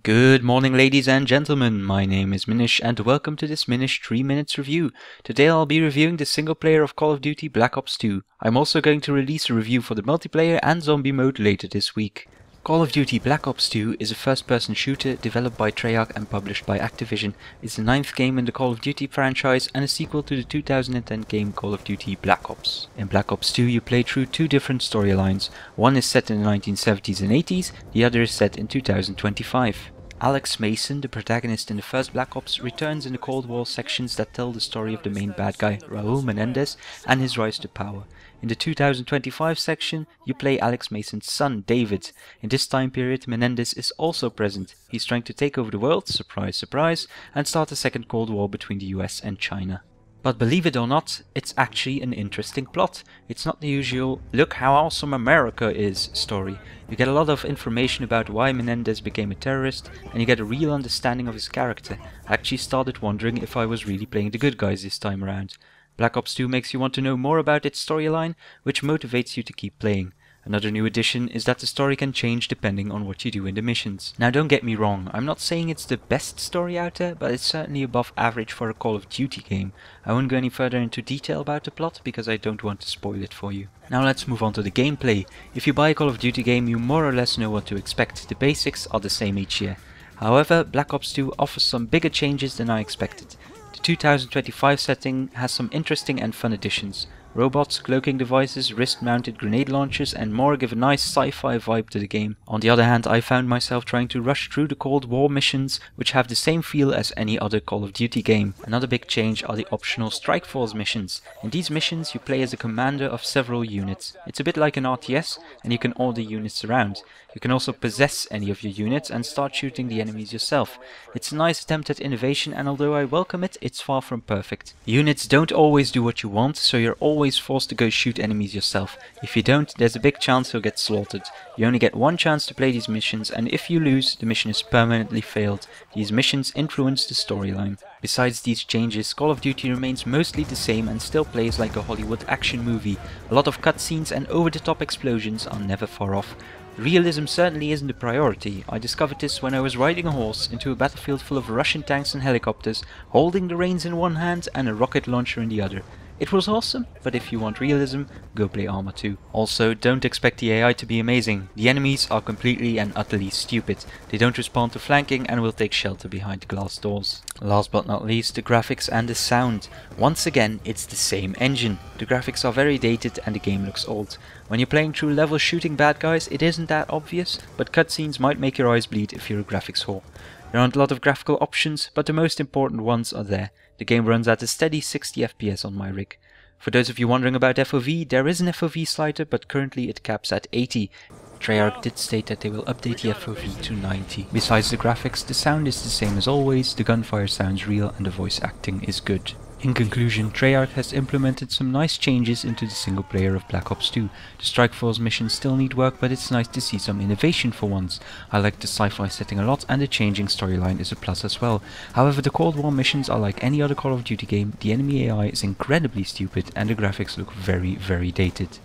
Good morning, ladies and gentlemen. My name is Minish and welcome to this Minish 3 Minutes review. Today I'll be reviewing the single player of Call of Duty Black Ops 2. I'm also going to release a review for the multiplayer and zombie mode later this week. Call of Duty Black Ops 2 is a first-person shooter developed by Treyarch and published by Activision. It's the 9th game in the Call of Duty franchise and a sequel to the 2010 game Call of Duty Black Ops. In Black Ops 2 you play through two different storylines. One is set in the 1970s and 80s, the other is set in 2025. Alex Mason, the protagonist in the first Black Ops, returns in the Cold War sections that tell the story of the main bad guy, Raul Menendez, and his rise to power. In the 2025 section, you play Alex Mason's son, David. In this time period, Menendez is also present. He's trying to take over the world, surprise surprise, and start a second Cold War between the US and China. But believe it or not, it's actually an interesting plot. It's not the usual, look how awesome America is story. You get a lot of information about why Menendez became a terrorist, and you get a real understanding of his character. I actually started wondering if I was really playing the good guys this time around. Black Ops 2 makes you want to know more about its storyline, which motivates you to keep playing. Another new addition is that the story can change depending on what you do in the missions. Now don't get me wrong, I'm not saying it's the best story out there, but it's certainly above average for a Call of Duty game. I won't go any further into detail about the plot because I don't want to spoil it for you. Now let's move on to the gameplay. If you buy a Call of Duty game you more or less know what to expect, the basics are the same each year. However, Black Ops 2 offers some bigger changes than I expected. The 2025 setting has some interesting and fun additions. Robots, cloaking devices, wrist-mounted grenade launchers and more give a nice sci-fi vibe to the game. On the other hand, I found myself trying to rush through the Cold War missions, which have the same feel as any other Call of Duty game. Another big change are the optional Strike Force missions. In these missions you play as a commander of several units. It's a bit like an RTS and you can order units around. You can also possess any of your units and start shooting the enemies yourself. It's a nice attempt at innovation and although I welcome it, it's far from perfect. Units don't always do what you want, so you're always forced to go shoot enemies yourself. If you don't, there's a big chance you'll get slaughtered. You only get one chance to play these missions and if you lose, the mission is permanently failed. These missions influence the storyline. Besides these changes, Call of Duty remains mostly the same and still plays like a Hollywood action movie. A lot of cutscenes and over-the-top explosions are never far off. Realism certainly isn't a priority. I discovered this when I was riding a horse into a battlefield full of Russian tanks and helicopters, holding the reins in one hand and a rocket launcher in the other. It was awesome, but if you want realism, go play Arma 2. Also, don't expect the AI to be amazing. The enemies are completely and utterly stupid. They don't respond to flanking and will take shelter behind glass doors. Last but not least, the graphics and the sound. Once again, it's the same engine. The graphics are very dated and the game looks old. When you're playing through levels shooting bad guys, it isn't that obvious, but cutscenes might make your eyes bleed if you're a graphics whore. There aren't a lot of graphical options, but the most important ones are there. The game runs at a steady 60 FPS on my rig. For those of you wondering about FOV, there is an FOV slider, but currently it caps at 80. Treyarch did state that they will update the FOV to 90. Besides the graphics, the sound is the same as always, the gunfire sounds real and the voice acting is good. In conclusion, Treyarch has implemented some nice changes into the single player of Black Ops 2. The Strike Force missions still need work, but it's nice to see some innovation for once. I like the sci-fi setting a lot and the changing storyline is a plus as well. However, the Cold War missions are like any other Call of Duty game, the enemy AI is incredibly stupid and the graphics look very dated.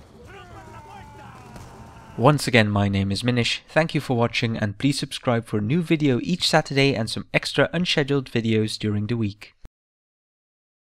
Once again, my name is Minish, thank you for watching and please subscribe for a new video each Saturday and some extra unscheduled videos during the week.